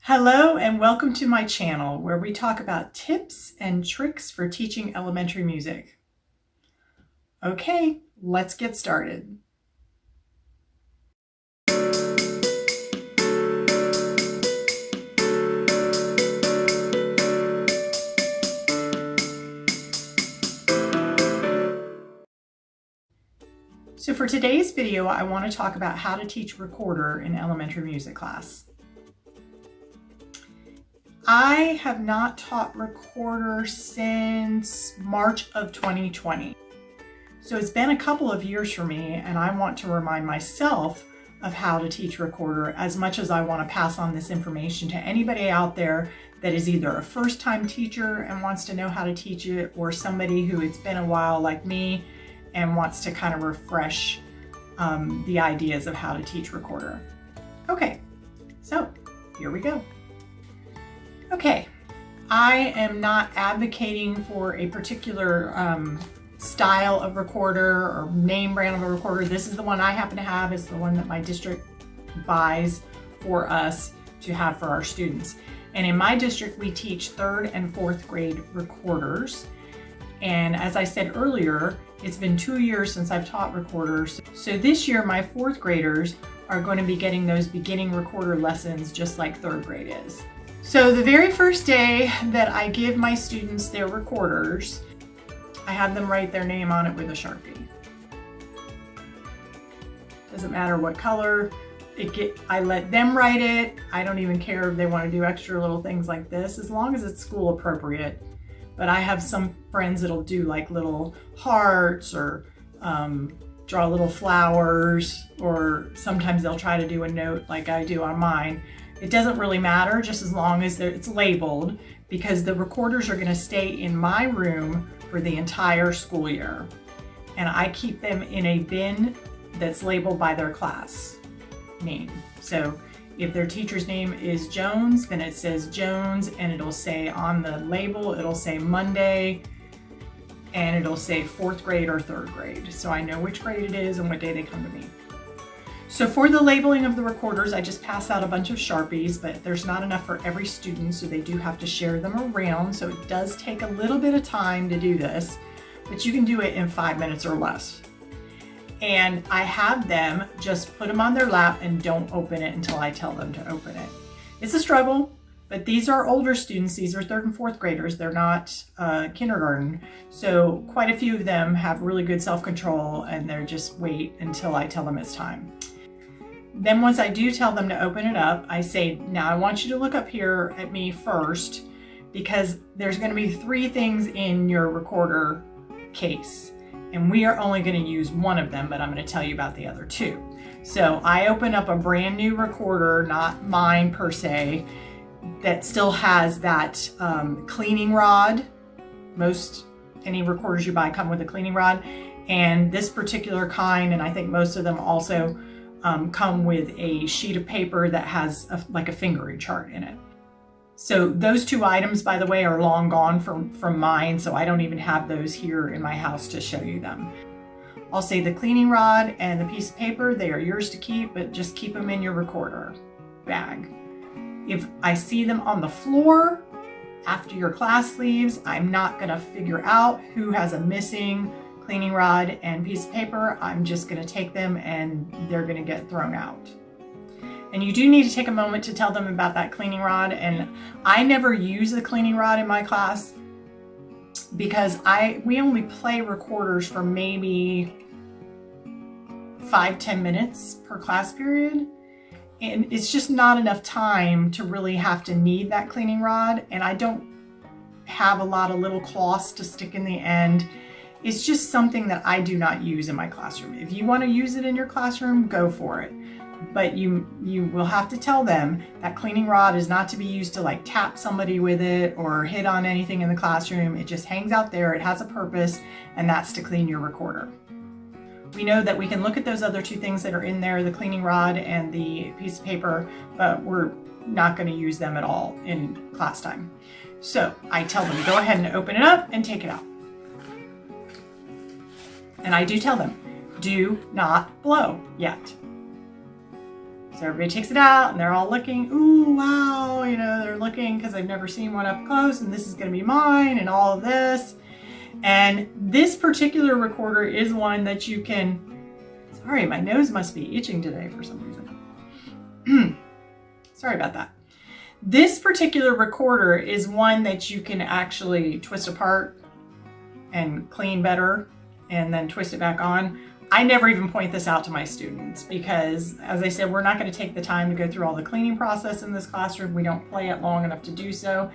Hello and welcome to my channel where we talk about tips and tricks for teaching elementary music. Okay, let's get started. So for today's video, I want to talk about how to teach recorder in elementary music class. I have not taught recorder since March of 2020. So it's been a couple of years for me, and I want to remind myself of how to teach recorder as much as I want to pass on this information to anybody out there that is either a first-time teacher and wants to know how to teach it, or somebody who it's been a while like me and wants to kind of refresh the ideas of how to teach recorder. Okay, so here we go. Okay, I am not advocating for a particular style of recorder or name brand of a recorder. This is the one I happen to have. It's the one that my district buys for us to have for our students. And in my district, we teach 3rd and 4th grade recorders. And as I said earlier, it's been 2 years since I've taught recorders. So this year, my 4th graders are going to be getting those beginning recorder lessons just like 3rd grade is. So the very first day that I give my students their recorders, I have them write their name on it with a Sharpie. Doesn't matter what color. I let them write it. I don't even care if they want to do extra little things like this, as long as it's school appropriate. But I have some friends that'll do like little hearts or draw little flowers, or sometimes they'll try to do a note like I do on mine. It doesn't really matter, just as long as it's labeled, because the recorders are going to stay in my room for the entire school year. And I keep them in a bin that's labeled by their class name. So if their teacher's name is Jones, then it says Jones, and it'll say on the label, it'll say Monday, and it'll say 4th grade or 3rd grade. So I know which grade it is and what day they come to me. So for the labeling of the recorders, I just pass out a bunch of Sharpies, but there's not enough for every student, so they do have to share them around. So it does take a little bit of time to do this, but you can do it in 5 minutes or less. And I have them just put them on their lap and don't open it until I tell them to open it. It's a struggle, but these are older students. These are 3rd and 4th graders. They're not kindergarten. So quite a few of them have really good self-control, and they're just wait until I tell them it's time. Then once I do tell them to open it up, I say, now I want you to look up here at me first, because there's going to be 3 things in your recorder case. And we are only going to use one of them, but I'm going to tell you about the other 2. So I open up a brand new recorder, not mine per se, that still has that cleaning rod. Any recorders you buy come with a cleaning rod. And this particular kind, and I think most of them also come with a sheet of paper that has like a fingering chart in it. So those 2 items, by the way, are long gone from mine, so I don't even have those here in my house to show you them. I'll say the cleaning rod and the piece of paper, they are yours to keep, but just keep them in your recorder bag. If I see them on the floor after your class leaves, I'm not going to figure out who has a missing cleaning rod and piece of paper. I'm just going to take them and they're going to get thrown out. And you do need to take a moment to tell them about that cleaning rod. And I never use the cleaning rod in my class because we only play recorders for maybe 5-10 minutes per class period. And it's just not enough time to really have to need that cleaning rod. And I don't have a lot of little cloths to stick in the end. It's just something that I do not use in my classroom. If you want to use it in your classroom, go for it. But you will have to tell them that cleaning rod is not to be used to like tap somebody with it or hit on anything in the classroom. It just hangs out there. It has a purpose, and that's to clean your recorder. We know that we can look at those other 2 things that are in there, the cleaning rod and the piece of paper, but we're not going to use them at all in class time. So I tell them, go ahead and open it up and take it out. And I do tell them, do not blow yet. So everybody takes it out and they're all looking, ooh, wow, you know, they're looking because they've never seen one up close, and this is going to be mine and all of this. And this particular recorder is one that you can, sorry, my nose must be itching today for some reason. Sorry about that. This particular recorder is one that you can actually twist apart and clean better and then twist it back on. I never even point this out to my students because, as I said, we're not going to take the time to go through all the cleaning process in this classroom. We don't play it long enough to do so.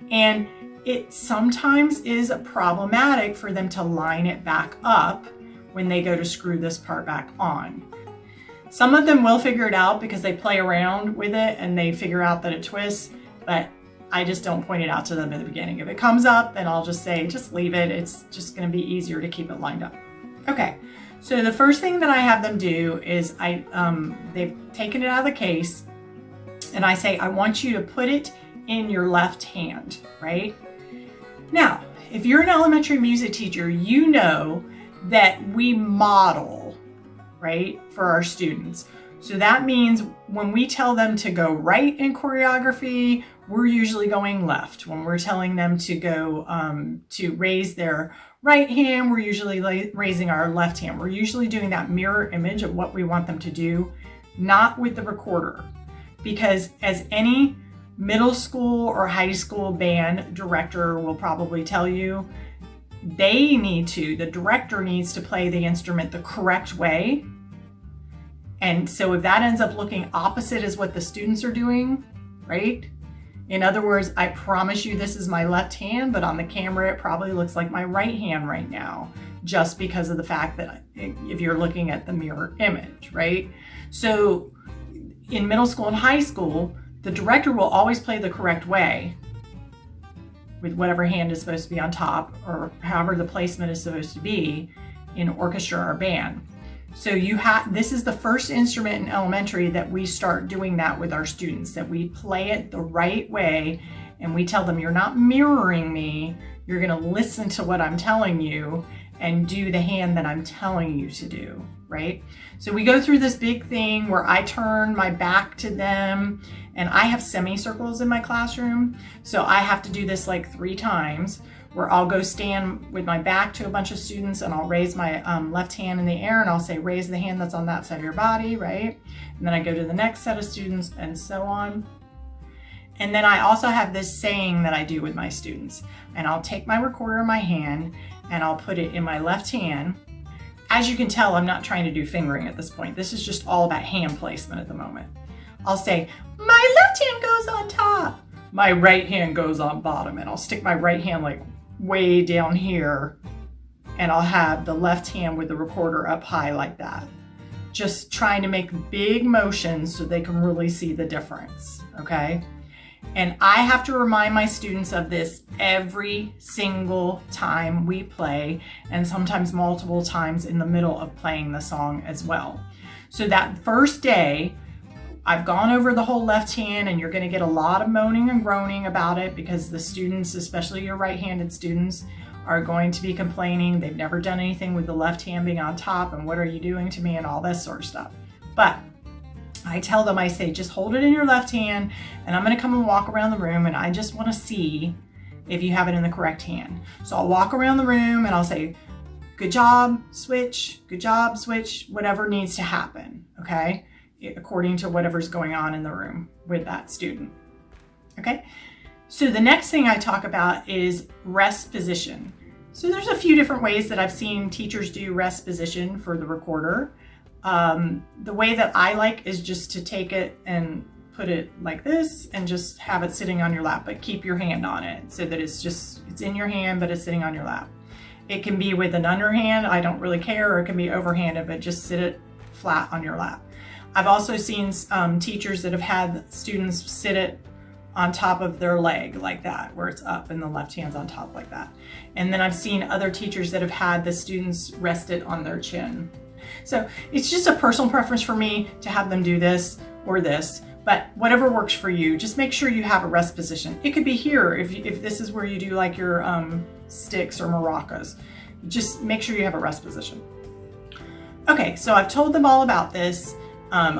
And it sometimes is problematic for them to line it back up when they go to screw this part back on. Some of them will figure it out because they play around with it and they figure out that it twists, but I just don't point it out to them at the beginning. If it comes up, then I'll just say, just leave it. It's just going to be easier to keep it lined up. Okay, so the first thing that I have them do is they've taken it out of the case, and I say, I want you to put it in your left hand, right? Now, if you're an elementary music teacher, you know that we model, right, for our students. So that means when we tell them to go right in choreography, we're usually going left. When we're telling them to go to raise their right hand, we're usually raising our left hand. We're usually doing that mirror image of what we want them to do, not with the recorder. Because as any middle school or high school band director will probably tell you, the director needs to play the instrument the correct way. And so if that ends up looking opposite as what the students are doing, right? In other words, I promise you this is my left hand, but on the camera it probably looks like my right hand right now, just because of the fact that if you're looking at the mirror image, right? So in middle school and high school, the director will always play the correct way with whatever hand is supposed to be on top, or however the placement is supposed to be in orchestra or band. So this is the first instrument in elementary that we start doing that with our students, that we play it the right way, and we tell them, you're not mirroring me, you're gonna listen to what I'm telling you and do the hand that I'm telling you to do, right? So we go through this big thing where I turn my back to them, and I have semicircles in my classroom, so I have to do this like 3 times, where I'll go stand with my back to a bunch of students and I'll raise my left hand in the air and I'll say, raise the hand that's on that side of your body, right? And then I go to the next set of students and so on. And then I also have this saying that I do with my students, and I'll take my recorder in my hand and I'll put it in my left hand. As you can tell, I'm not trying to do fingering at this point. This is just all about hand placement at the moment. I'll say, my left hand goes on top, my right hand goes on bottom, and I'll stick my right hand like way down here, and I'll have the left hand with the recorder up high like that. Just trying to make big motions so they can really see the difference, okay? And I have to remind my students of this every single time we play, and sometimes multiple times in the middle of playing the song as well. So that first day, I've gone over the whole left hand, and you're going to get a lot of moaning and groaning about it because the students, especially your right-handed students, are going to be complaining. They've never done anything with the left hand being on top, and what are you doing to me, and all this sort of stuff. But I tell them, I say, just hold it in your left hand, and I'm going to come and walk around the room, and I just want to see if you have it in the correct hand. So I'll walk around the room and I'll say, good job, switch, whatever needs to happen, okay? According to whatever's going on in the room with that student. Okay, so the next thing I talk about is rest position. So there's a few different ways that I've seen teachers do rest position for the recorder. The way that I like is just to take it and put it like this and just have it sitting on your lap, but keep your hand on it so that it's in your hand, but it's sitting on your lap. It can be with an underhand, I don't really care, or it can be overhanded, but just sit it flat on your lap. I've also seen teachers that have had students sit it on top of their leg like that, where it's up and the left hand's on top like that. And then I've seen other teachers that have had the students rest it on their chin. So it's just a personal preference for me to have them do this or this, but whatever works for you, just make sure you have a rest position. It could be here if this is where you do like your sticks or maracas. Just make sure you have a rest position. Okay, so I've told them all about this.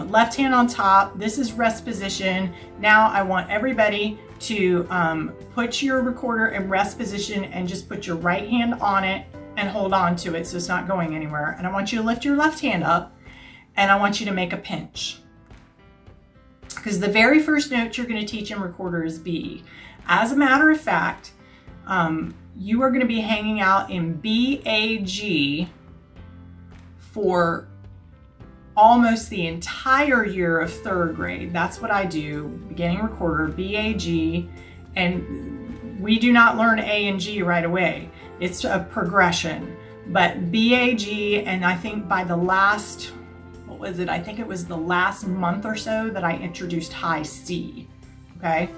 left hand on top. This is rest position. Now I want everybody to put your recorder in rest position and just put your right hand on it and hold on to it so it's not going anywhere. And I want you to lift your left hand up and I want you to make a pinch. Because the very first note you're going to teach in recorder is B. As a matter of fact, you are going to be hanging out in B, A, G for almost the entire year of 3rd grade. That's what I do, beginning recorder, B, A, G, and we do not learn A and G right away. It's a progression, but B, A, G, and I think by the last, what was it? I think it was the last month or so that I introduced high C, okay?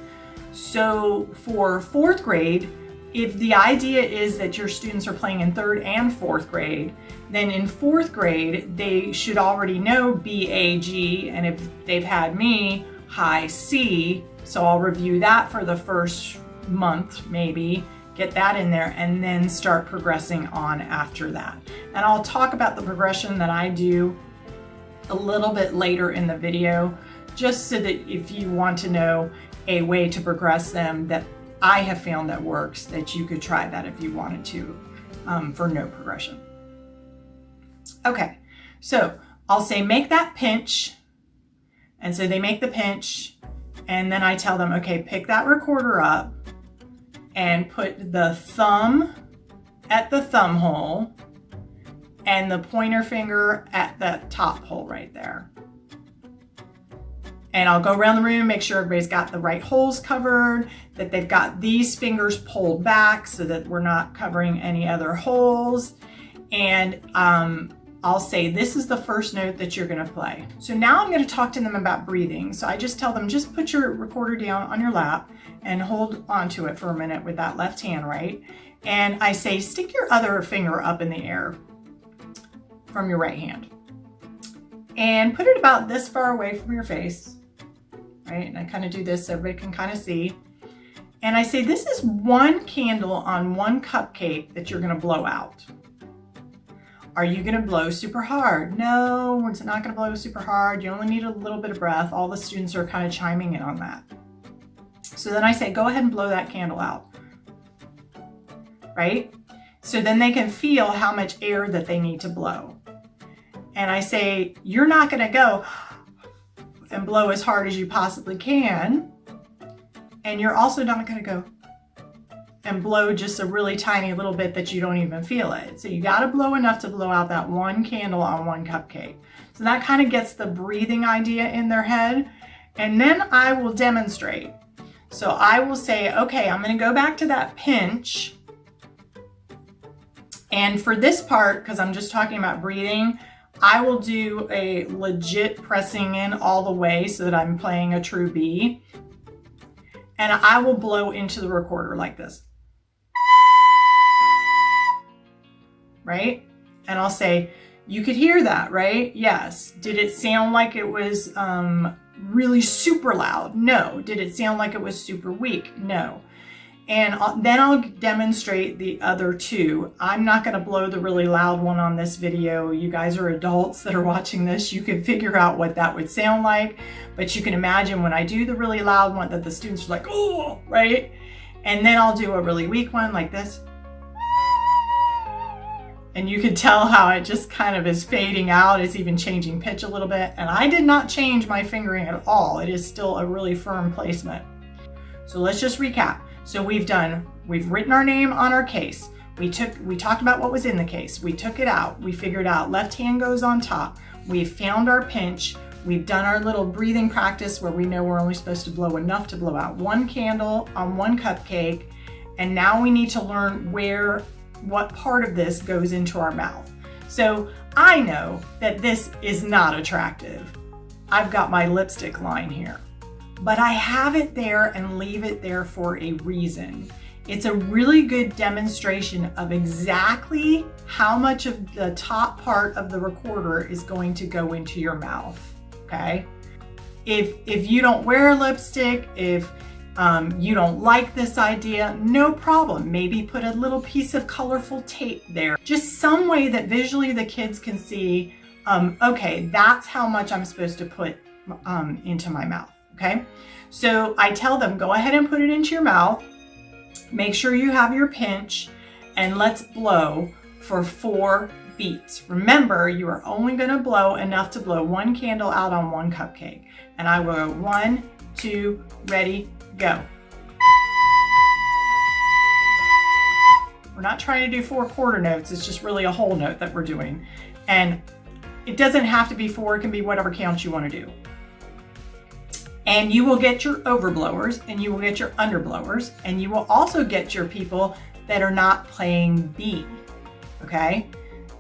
So for 4th grade, if the idea is that your students are playing in 3rd and 4th grade, then in 4th grade, they should already know B, A, G, and if they've had me, high C. So I'll review that for the first month, maybe, get that in there, and then start progressing on after that. And I'll talk about the progression that I do a little bit later in the video, just so that if you want to know a way to progress them that I have found that works, that you could try that if you wanted to for no progression. Okay, so I'll say make that pinch, and so they make the pinch, and then I tell them, okay, pick that recorder up and put the thumb at the thumb hole and the pointer finger at the top hole right there. And I'll go around the room, make sure everybody's got the right holes covered, that they've got these fingers pulled back so that we're not covering any other holes. And I'll say, this is the first note that you're gonna play. So now I'm gonna talk to them about breathing. So I just tell them, just put your recorder down on your lap and hold onto it for a minute with that left hand, right? And I say, stick your other finger up in the air from your right hand. And put it about this far away from your face, right? And I kind of do this so everybody can kind of see. And I say, this is 1 candle on 1 cupcake that you're gonna blow out. Are you gonna blow super hard? No, it's not gonna blow super hard. You only need a little bit of breath. All the students are kind of chiming in on that. So then I say, go ahead and blow that candle out, right? So then they can feel how much air that they need to blow. And I say, you're not gonna go and blow as hard as you possibly can. And you're also not gonna go and blow just a really tiny little bit that you don't even feel it. So you gotta blow enough to blow out that 1 candle on 1 cupcake. So that kind of gets the breathing idea in their head. And then I will demonstrate. So I will say, okay, I'm gonna go back to that pinch. And for this part, because I'm just talking about breathing, I will do a legit pressing in all the way so that I'm playing a true B. And I will blow into the recorder like this. Right? And I'll say, you could hear that, right? Yes. Did it sound like it was really super loud? No. Did it sound like it was super weak? No. And then I'll demonstrate the other 2. I'm not going to blow the really loud one on this video. You guys are adults that are watching this. You can figure out what that would sound like. But you can imagine when I do the really loud one that the students are like, oh, right? And then I'll do a really weak one like this. And you can tell how it just kind of is fading out. It's even changing pitch a little bit. And I did not change my fingering at all. It is still a really firm placement. So let's just recap. So we've written our name on our case. We talked about what was in the case. We took it out. We figured out left hand goes on top. We've found our pinch. We've done our little breathing practice where we know we're only supposed to blow enough to blow out 1 candle on 1 cupcake. And now we need to learn what part of this goes into our mouth. So I know that this is not attractive. I've got my lipstick line here. But I have it there and leave it there for a reason. It's a really good demonstration of exactly how much of the top part of the recorder is going to go into your mouth, okay? If you don't wear lipstick, if you don't like this idea, no problem. Maybe put a little piece of colorful tape there. Just some way that visually the kids can see okay, that's how much I'm supposed to put into my mouth, okay? So I tell them, go ahead and put it into your mouth. Make sure you have your pinch, and let's blow for 4 beats. Remember, you are only going to blow enough to blow 1 candle out on 1 cupcake. And I will go 1, 2, ready, go. We're not trying to do 4 quarter notes. It's just really a whole note that we're doing. And it doesn't have to be 4. It can be whatever count you want to do. And you will get your overblowers, and you will get your underblowers, and you will also get your people that are not playing B, okay?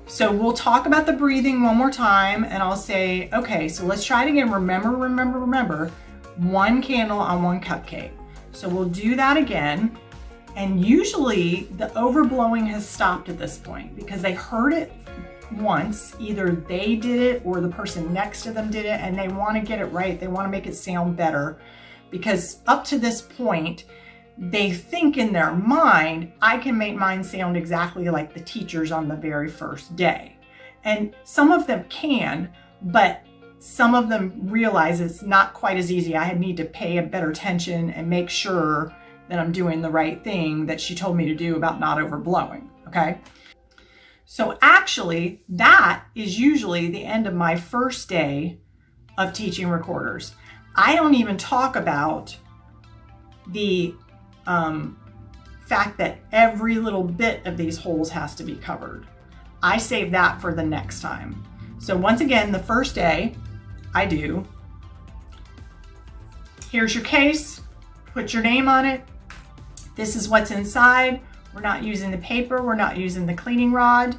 So we'll talk about the breathing one more time, and I'll say, okay, so let's try it again. Remember, 1 candle on 1 cupcake. So we'll do that again. And usually the overblowing has stopped at this point because they heard it once. Either they did it or the person next to them did it, and they want to get it right. They want to make it sound better, because up to this point, they think in their mind, I can make mine sound exactly like the teacher's on the very first day. And some of them can, but some of them realize it's not quite as easy. I need to pay a better attention and make sure that I'm doing the right thing that she told me to do about not overblowing, okay? So actually, that is usually the end of my first day of teaching recorders. I don't even talk about the fact that every little bit of these holes has to be covered. I save that for the next time. So once again, the first day, I do, here's your case, put your name on it. This is what's inside. We're not using the paper, we're not using the cleaning rod.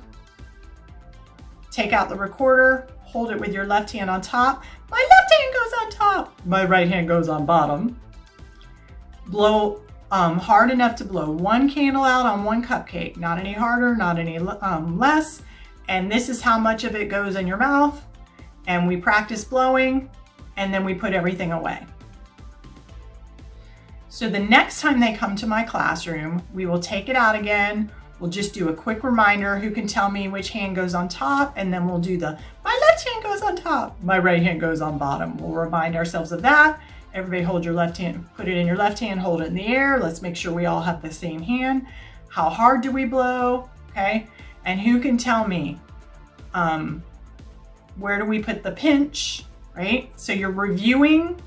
Take out the recorder, hold it with your left hand on top. My left hand goes on top, my right hand goes on bottom. Blow hard enough to blow 1 candle out on 1 cupcake, not any harder, not any less. And this is how much of it goes in your mouth. And we practice blowing, and then we put everything away. So the next time they come to my classroom, we will take it out again. We'll just do a quick reminder, who can tell me which hand goes on top, and then we'll do my left hand goes on top, my right hand goes on bottom. We'll remind ourselves of that. Everybody hold your left hand, put it in your left hand, hold it in the air. Let's make sure we all have the same hand. How hard do we blow, okay? And who can tell me, where do we put the pinch, right? So you're reviewing.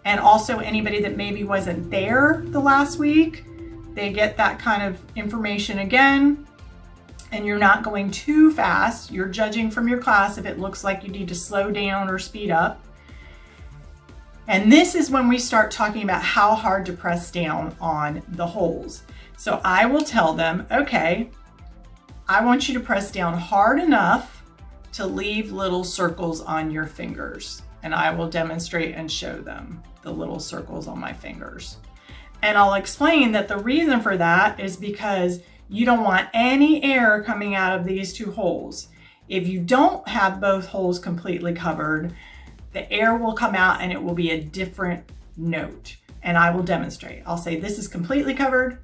And also anybody that maybe wasn't there the last week, they get that kind of information again. And you're not going too fast. You're judging from your class if it looks like you need to slow down or speed up. And this is when we start talking about how hard to press down on the holes. So I will tell them, okay, I want you to press down hard enough to leave little circles on your fingers. And I will demonstrate and show them the little circles on my fingers. And I'll explain that the reason for that is because you don't want any air coming out of these 2 holes. If you don't have both holes completely covered, the air will come out and it will be a different note. And I will demonstrate. I'll say, this is completely covered.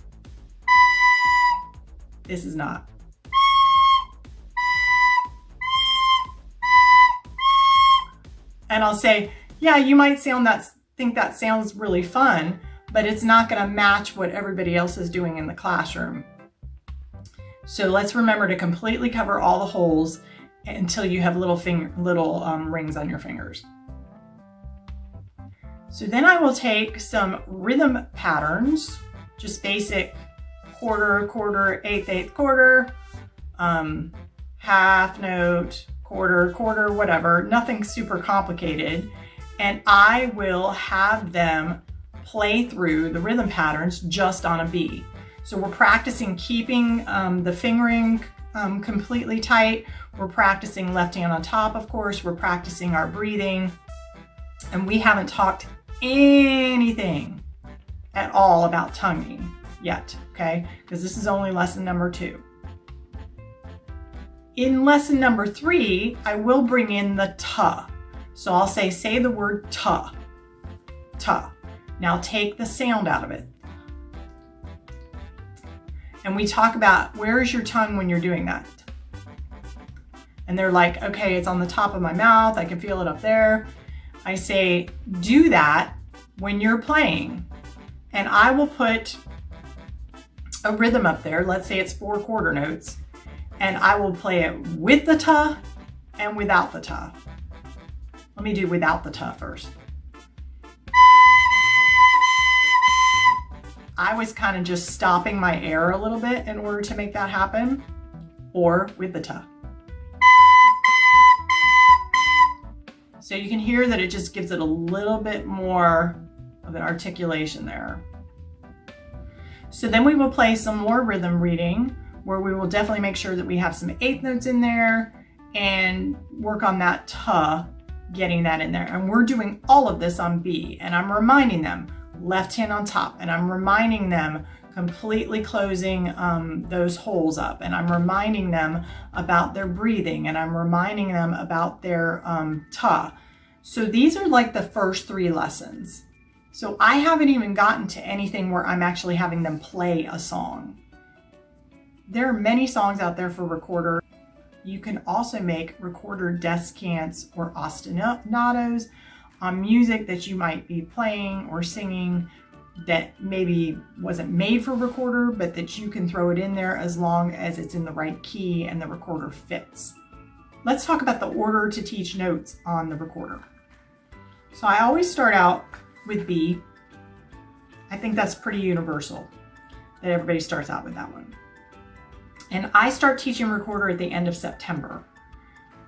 This is not. And I'll say, yeah, you might think that sounds really fun, but it's not going to match what everybody else is doing in the classroom. So let's remember to completely cover all the holes until you have little rings on your fingers. So then I will take some rhythm patterns, just basic quarter, quarter, eighth, eighth, quarter, half note, quarter, quarter, whatever, nothing super complicated. And I will have them play through the rhythm patterns just on a B. So we're practicing keeping the fingering completely tight. We're practicing left hand on top, of course. We're practicing our breathing. And we haven't talked anything at all about tonguing yet, okay? Because this is only lesson number 2. In lesson number 3, I will bring in the ta. So I'll say the word ta, ta. Now take the sound out of it. And we talk about where is your tongue when you're doing that. and they're like, okay, it's on the top of my mouth, I can feel it up there. I say, do that when you're playing, and I will put a rhythm up there. Let's say it's 4 quarter notes, and I will play it with the ta and without the ta. Let me do without the ta first. I was kind of just stopping my air a little bit in order to make that happen, or with the ta. So you can hear that it just gives it a little bit more of an articulation there. So then we will play some more rhythm reading, where we will definitely make sure that we have some 8th notes in there and work on that ta, getting that in there. And we're doing all of this on B, and I'm reminding them left hand on top, and I'm reminding them completely closing those holes up, and I'm reminding them about their breathing, and I'm reminding them about their ta. So these are like the first 3 lessons. So I haven't even gotten to anything where I'm actually having them play a song. There are many songs out there for recorder. You can also make recorder descants or ostinatos on music that you might be playing or singing that maybe wasn't made for recorder, but that you can throw it in there as long as it's in the right key and the recorder fits. Let's talk about the order to teach notes on the recorder. So I always start out with B. I think that's pretty universal, that everybody starts out with that one. And I start teaching recorder at the end of September.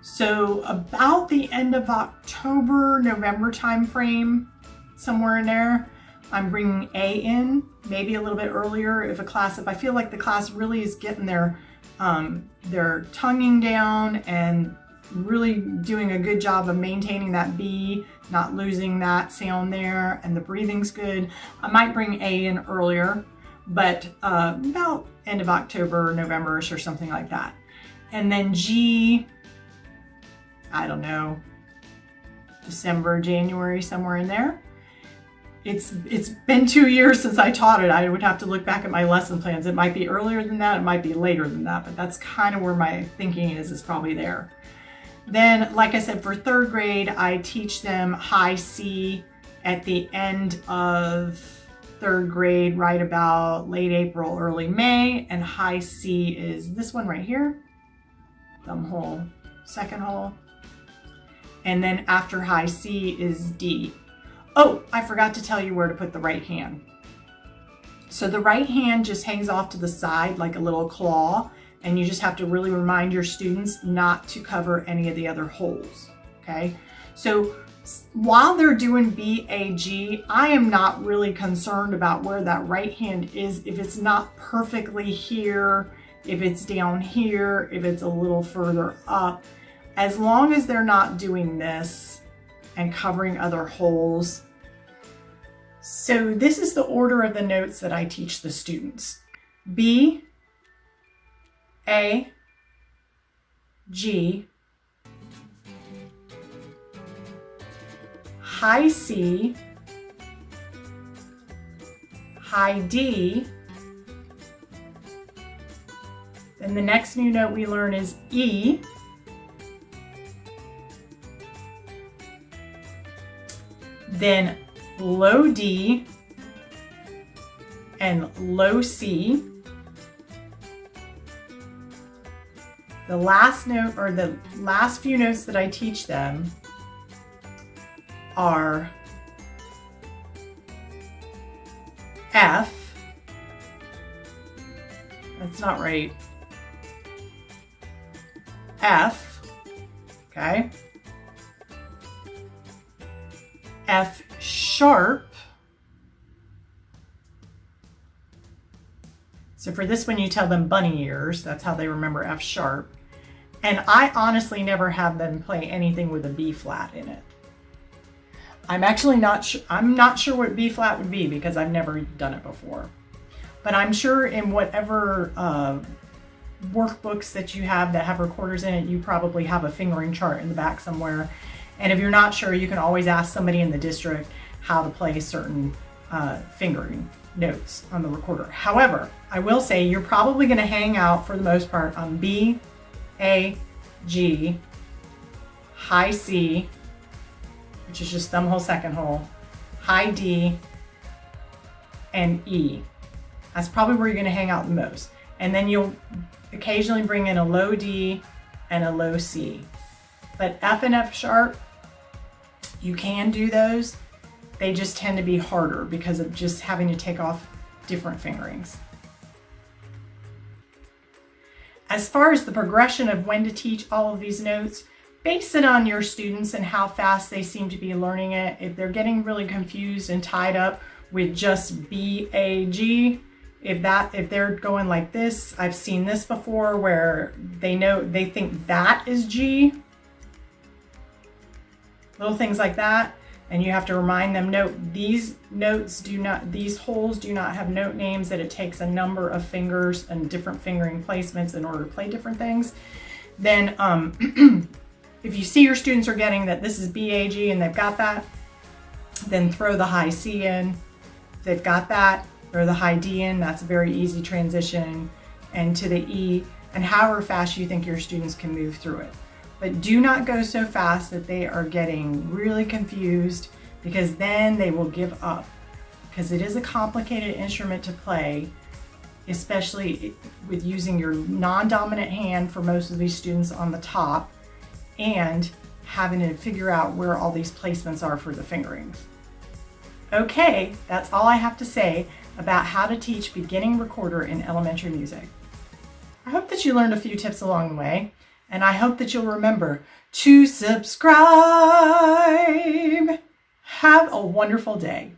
So about the end of October, November timeframe, somewhere in there, I'm bringing A in, maybe a little bit earlier if I feel like the class really is getting their tonguing down and really doing a good job of maintaining that B, not losing that sound there, and the breathing's good, I might bring A in earlier, but about end of October, November-ish or something like that. And then G, I don't know, December, January, somewhere in there. It's been 2 years since I taught it. I would have to look back at my lesson plans. It might be earlier than that, it might be later than that, but that's kind of where my thinking is probably there. Then, like I said, for 3rd grade, I teach them high C at the end of 3rd grade, right about late April, early May, and high C is this one right here, thumb hole, 2nd hole. And then after high C is D. Oh, I forgot to tell you where to put the right hand. So the right hand just hangs off to the side like a little claw, and you just have to really remind your students not to cover any of the other holes, okay? So while they're doing B, A, G, I am not really concerned about where that right hand is, if it's not perfectly here, if it's down here, if it's a little further up. As long as they're not doing this and covering other holes. So this is the order of the notes that I teach the students. B, A, G, high C, high D, then the next new note we learn is E, then low D and low C. The last note, or the last few notes that I teach them, are F. That's not right. F, okay. F sharp. So for this one, you tell them bunny ears. That's how they remember F sharp. And I honestly never have them play anything with a B flat in it. I'm actually not sure. I'm not sure what B flat would be because I've never done it before. But I'm sure in whatever workbooks that you have that have recorders in it, you probably have a fingering chart in the back somewhere. And if you're not sure, you can always ask somebody in the district how to play certain fingering notes on the recorder. However, I will say you're probably going to hang out for the most part on B, A, G, high C, which is just thumb hole, second hole, high D, and E. That's probably where you're going to hang out the most. And then you'll occasionally bring in a low D and a low C. But F and F sharp, you can do those. They just tend to be harder because of just having to take off different fingerings. As far as the progression of when to teach all of these notes, base it on your students and how fast they seem to be learning it. If they're getting really confused and tied up with just B, A, G, if they're going like this, I've seen this before where they think that is G. Little things like that. And you have to remind them, these holes do not have note names, that it takes a number of fingers and different fingering placements in order to play different things. Then if you see your students are getting that this is BAG and they've got that, then throw the high C in. If they've got that, throw the high D in. That's a very easy transition. And to the E, and however fast you think your students can move through it. But do not go so fast that they are getting really confused, because then they will give up. Because it is a complicated instrument to play, especially with using your non-dominant hand for most of these students on the top, and having to figure out where all these placements are for the fingerings. Okay, that's all I have to say about how to teach beginning recorder in elementary music. I hope that you learned a few tips along the way. And I hope that you'll remember to subscribe. Have a wonderful day.